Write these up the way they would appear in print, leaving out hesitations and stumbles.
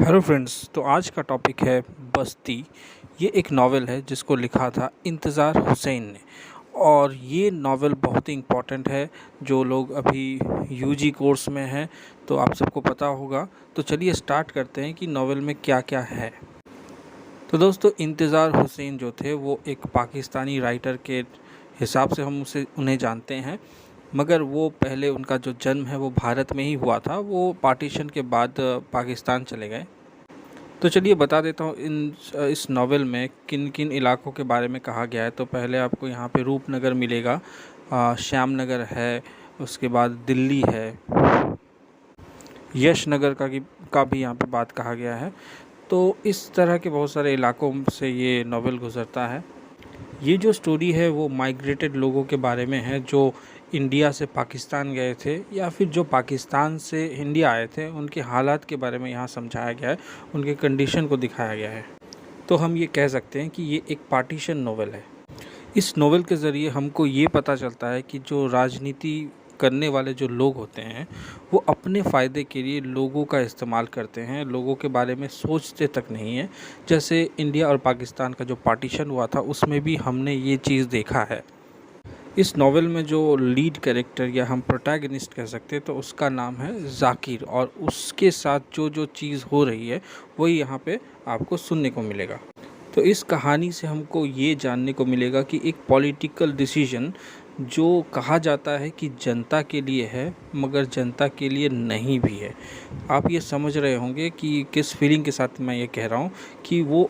Hello friends. तो आज का टॉपिक है बस्ती। ये एक नावल है जिसको लिखा था इंतज़ार हुसैन ने, और ये नावल बहुत ही इम्पॉर्टेंट है। जो लोग अभी यूजी कोर्स में हैं तो आप सबको पता होगा। तो चलिए स्टार्ट करते हैं कि नावल में क्या क्या है। तो दोस्तों, इंतज़ार हुसैन जो थे वो एक पाकिस्तानी राइटर के हिसाब से हम उन्हें जानते हैं, मगर वो पहले उनका जो जन्म है वो भारत में ही हुआ था। वो पार्टीशन के बाद पाकिस्तान चले गए। तो चलिए बता देता हूँ इस नावल में किन किन इलाकों के बारे में कहा गया है। तो पहले आपको यहाँ पे रूपनगर मिलेगा, श्याम नगर है, उसके बाद दिल्ली है, यशनगर का भी यहाँ पे बात कहा गया है। तो इस तरह के बहुत सारे इलाकों से ये नावल गुज़रता है। ये जो स्टोरी है वो माइग्रेटेड लोगों के बारे में है जो इंडिया से पाकिस्तान गए थे, या फिर जो पाकिस्तान से इंडिया आए थे, उनके हालात के बारे में यहाँ समझाया गया है, उनके कंडीशन को दिखाया गया है। तो हम ये कह सकते हैं कि ये एक पार्टीशन नोवेल है। इस नोवेल के ज़रिए हमको ये पता चलता है कि जो राजनीति करने वाले जो लोग होते हैं वो अपने फ़ायदे के लिए लोगों का इस्तेमाल करते हैं, लोगों के बारे में सोचते तक नहीं हैं। जैसे इंडिया और पाकिस्तान का जो पार्टीशन हुआ था उसमें भी हमने ये चीज़ देखा है। इस नॉवेल में जो लीड कैरेक्टर या हम प्रोटैगनिस्ट कह सकते हैं तो उसका नाम है जाकिर, और उसके साथ जो जो चीज़ हो रही है वही यहाँ पे आपको सुनने को मिलेगा। तो इस कहानी से हमको ये जानने को मिलेगा कि एक पॉलिटिकल डिसीजन जो कहा जाता है कि जनता के लिए है मगर जनता के लिए नहीं भी है। आप ये समझ रहे होंगे कि किस फीलिंग के साथ मैं ये कह रहा हूँ कि वो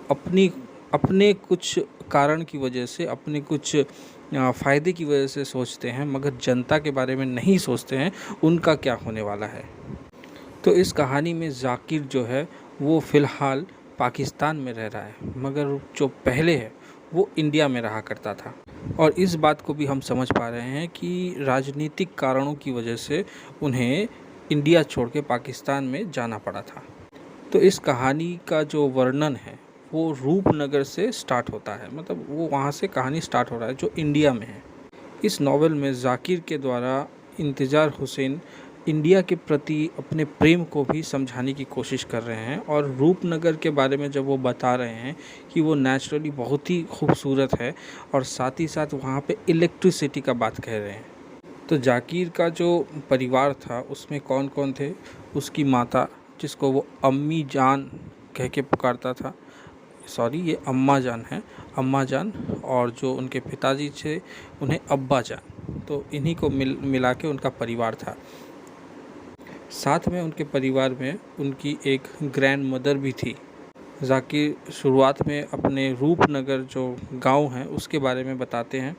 अपने कुछ कारण की वजह से, अपने कुछ फ़ायदे की वजह से सोचते हैं, मगर जनता के बारे में नहीं सोचते हैं उनका क्या होने वाला है। तो इस कहानी में जाकिर जो है वो फ़िलहाल पाकिस्तान में रह रहा है, मगर जो पहले है वो इंडिया में रहा करता था। और इस बात को भी हम समझ पा रहे हैं कि राजनीतिक कारणों की वजह से उन्हें इंडिया छोड़ के पाकिस्तान में जाना पड़ा था। तो इस कहानी का जो वर्णन है वो रूपनगर से स्टार्ट होता है, मतलब वो वहाँ से कहानी स्टार्ट हो रहा है जो इंडिया में है। इस नावल में जाकिर के द्वारा इंतज़ार हुसैन इंडिया के प्रति अपने प्रेम को भी समझाने की कोशिश कर रहे हैं, और रूपनगर के बारे में जब वो बता रहे हैं कि वो नेचुरली बहुत ही खूबसूरत है, और साथ ही साथ वहाँ पे इलेक्ट्रिसिटी का बात कह रहे हैं। तो जाकिर का जो परिवार था उसमें कौन कौन थे, उसकी माता जिसको वो अम्मी जान कह के पुकारता था, सॉरी ये अम्मा जान है, अम्मा जान, और जो उनके पिताजी थे उन्हें अब्बा जान। तो इन्हीं को मिला के उनका परिवार था। साथ में उनके परिवार में उनकी एक ग्रैंड मदर भी थी। जाकिर शुरुआत में अपने रूपनगर जो गांव है उसके बारे में बताते हैं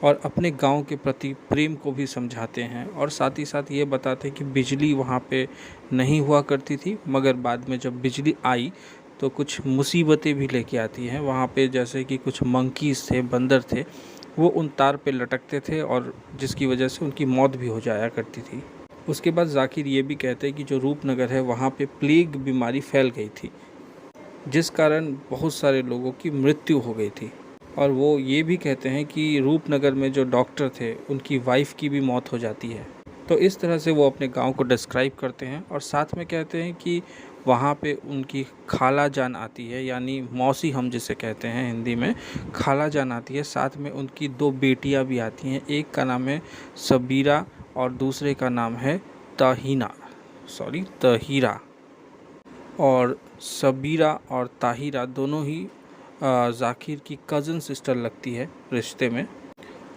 और अपने गांव के प्रति प्रेम को भी समझाते हैं, और साथ ही साथ ये बताते हैं कि बिजली वहाँ पे नहीं हुआ करती थी, मगर बाद में जब बिजली आई तो कुछ मुसीबतें भी लेके आती हैं वहाँ पे। जैसे कि कुछ मंकीज़ थे, बंदर थे, वो उन तार पे लटकते थे और जिसकी वजह से उनकी मौत भी हो जाया करती थी। उसके बाद जाकिर ये भी कहते हैं कि जो रूपनगर है वहाँ पे प्लेग बीमारी फैल गई थी, जिस कारण बहुत सारे लोगों की मृत्यु हो गई थी। और वो ये भी कहते हैं कि रूपनगर में जो डॉक्टर थे उनकी वाइफ की भी मौत हो जाती है। तो इस तरह से वो अपने गांव को डिस्क्राइब करते हैं, और साथ में कहते हैं कि वहाँ पे उनकी खाला जान आती है, यानी मौसी हम जिसे कहते हैं हिंदी में, खाला जान आती है। साथ में उनकी दो बेटियाँ भी आती हैं, एक का नाम है सबीरा और दूसरे का नाम है तहीरा। और सबीरा और ताहिरा दोनों ही जाकिर की कज़न सिस्टर लगती है रिश्ते में,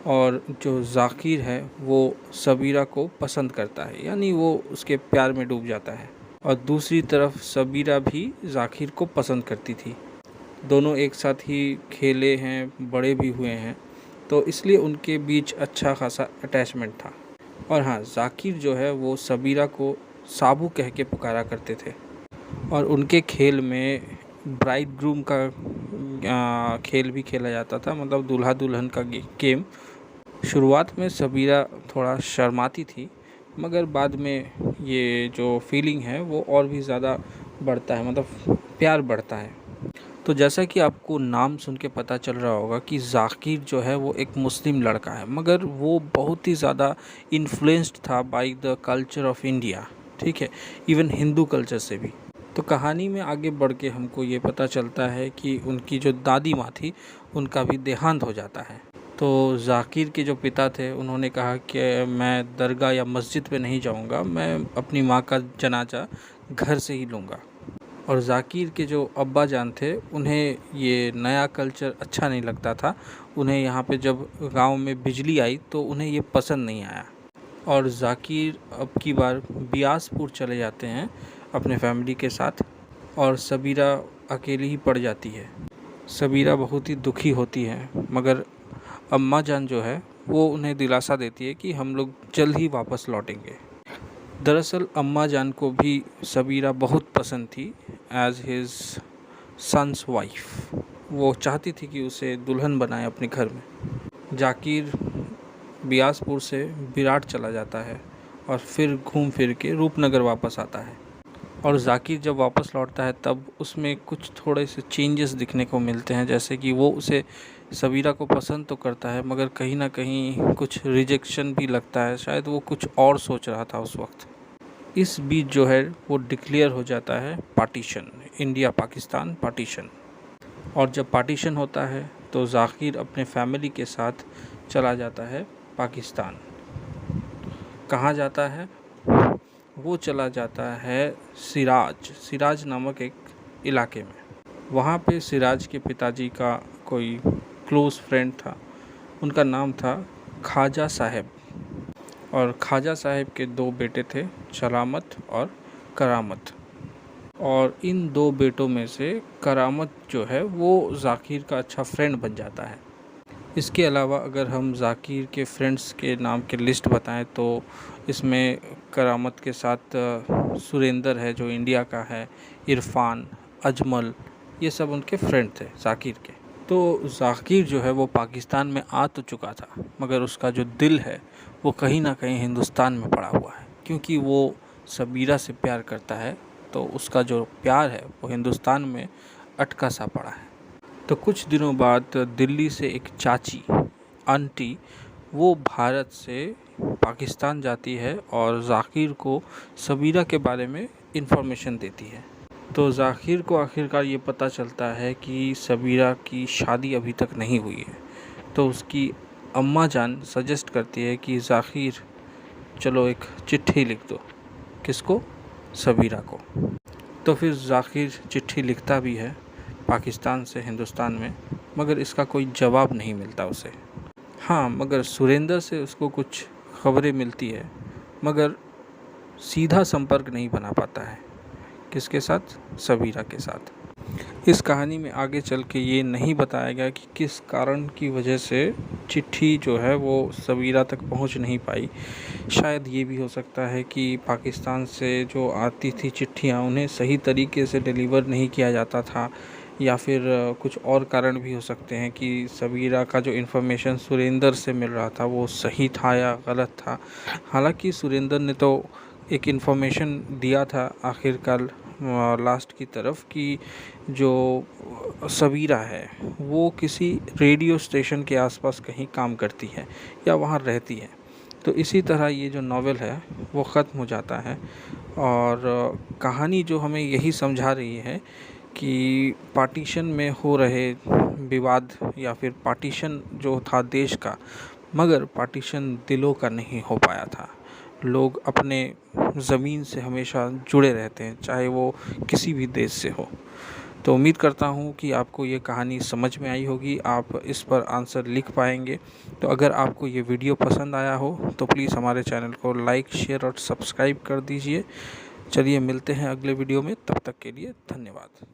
और जो जाकिर है वो सबीरा को पसंद करता है, यानी वो उसके प्यार में डूब जाता है। और दूसरी तरफ सबीरा भी जाकिर को पसंद करती थी। दोनों एक साथ ही खेले हैं, बड़े भी हुए हैं, तो इसलिए उनके बीच अच्छा खासा अटैचमेंट था। और हाँ, जाकिर जो है वो सबीरा को साबू कह के पुकारा करते थे, और उनके खेल में ब्राइड ग्रूम का खेल भी खेला जाता था, मतलब दूल्हा दुल्हन का गेम। शुरुआत में सबीरा थोड़ा शर्माती थी, मगर बाद में ये जो फीलिंग है वो और भी ज़्यादा बढ़ता है, मतलब प्यार बढ़ता है। तो जैसा कि आपको नाम सुन के पता चल रहा होगा कि जाकिर जो है वो एक मुस्लिम लड़का है, मगर वो बहुत ही ज़्यादा इन्फ्लुएंस्ड था by the culture of India, ठीक है, इवन हिंदू कल्चर से भी। तो कहानी में आगे बढ़ के हमको ये पता चलता है कि उनकी जो दादी माँ थी उनका भी देहांत हो जाता है। तो ज़ाकिर के जो पिता थे उन्होंने कहा कि मैं दरगाह या मस्जिद पे नहीं जाऊंगा, मैं अपनी माँ का जनाजा घर से ही लूँगा। और ज़ाकिर के जो अब्बा जान थे उन्हें ये नया कल्चर अच्छा नहीं लगता था। उन्हें यहाँ पे जब गांव में बिजली आई तो उन्हें ये पसंद नहीं आया और ज़ाकिर अब की बार बियासपुर चले जाते हैं अपने फैमिली के साथ और सबीरा अकेली ही पड़ जाती है। सबीरा बहुत ही दुखी होती है मगर अम्मा जान जो है वो उन्हें दिलासा देती है कि हम लोग जल्द ही वापस लौटेंगे। दरअसल अम्मा जान को भी सबीरा बहुत पसंद थी एज हिज सन्स वाइफ। वो चाहती थी कि उसे दुल्हन बनाए अपने घर में। ज़ाकिर बियासपुर से विराट चला जाता है और फिर घूम फिर के रूपनगर वापस आता है। और ज़ाकिर जब वापस लौटता है तब उसमें कुछ थोड़े से चेंजेस दिखने को मिलते हैं, जैसे कि वो उसे सबीरा को पसंद तो करता है मगर कहीं ना कहीं कुछ रिजेक्शन भी लगता है। शायद वो कुछ और सोच रहा था उस वक्त। इस बीच जो है वो डिक्लेयर हो जाता है पार्टीशन, इंडिया पाकिस्तान पार्टीशन। और जब पार्टीशन होता है तो ज़ाकिर अपने फैमिली के साथ चला जाता है पाकिस्तान। कहाँ जाता है? वो चला जाता है सिराज नामक एक इलाके में। वहाँ पे सिराज के पिताजी का कोई क्लोज़ फ्रेंड था, उनका नाम था ख्वाजा साहब। और ख्वाजा साहब के 2 बेटे थे, सलामत और करामत। और इन 2 बेटों में से करामत जो है वो ज़ाकिर का अच्छा फ्रेंड बन जाता है। इसके अलावा अगर हम ज़ाकिर के फ्रेंड्स के नाम के लिस्ट बताएं तो इसमें करामत के साथ सुरेंदर है जो इंडिया का है, इरफान, अजमल, ये सब उनके फ्रेंड थे ज़ाकिर के। तो ज़ाकिर जो है वो पाकिस्तान में आ तो चुका था मगर उसका जो दिल है वो कहीं ना कहीं हिंदुस्तान में पड़ा हुआ है, क्योंकि वो सबीरा से प्यार करता है। तो उसका जो प्यार है वो हिंदुस्तान में अटका सा पड़ा है। तो कुछ दिनों बाद दिल्ली से एक चाची, आंटी, वो भारत से पाकिस्तान जाती है और ज़ाकिर को सबीरा के बारे में इन्फॉर्मेशन देती है। तो ज़ाकिर को आखिरकार ये पता चलता है कि सबीरा की शादी अभी तक नहीं हुई है। तो उसकी अम्मा जान सजेस्ट करती है कि ज़ाकिर चलो एक चिट्ठी लिख दो। किसको? सबीरा को। तो फिर ज़ाकिर चिट्ठी लिखता भी है पाकिस्तान से हिंदुस्तान में, मगर इसका कोई जवाब नहीं मिलता उसे। हाँ, मगर सुरेंदर से उसको कुछ खबरें मिलती है मगर सीधा संपर्क नहीं बना पाता है। किसके साथ? सबीरा के साथ। इस कहानी में आगे चल के ये नहीं बताया गया कि किस कारण की वजह से चिट्ठी जो है वो सबीरा तक पहुंच नहीं पाई। शायद ये भी हो सकता है कि पाकिस्तान से जो आती थी चिट्ठियाँ उन्हें सही तरीके से डिलीवर नहीं किया जाता था, या फिर कुछ और कारण भी हो सकते हैं कि सबीरा का जो इन्फॉर्मेशन सुरेंदर से मिल रहा था वो सही था या गलत था। हालांकि सुरेंदर ने तो एक इन्फॉर्मेशन दिया था आखिरकार लास्ट की तरफ कि जो सबीरा है वो किसी रेडियो स्टेशन के आसपास कहीं काम करती है या वहाँ रहती है। तो इसी तरह ये जो नावल है वो ख़त्म हो जाता है और कहानी जो हमें यही समझा रही है कि पार्टीशन में हो रहे विवाद या फिर पार्टीशन जो था देश का, मगर पार्टीशन दिलों का नहीं हो पाया था। लोग अपने ज़मीन से हमेशा जुड़े रहते हैं, चाहे वो किसी भी देश से हो। तो उम्मीद करता हूँ कि आपको ये कहानी समझ में आई होगी, आप इस पर आंसर लिख पाएंगे। तो अगर आपको ये वीडियो पसंद आया हो तो प्लीज़ हमारे चैनल को लाइक, शेयर और सब्सक्राइब कर दीजिए। चलिए मिलते हैं अगले वीडियो में, तब तक के लिए धन्यवाद।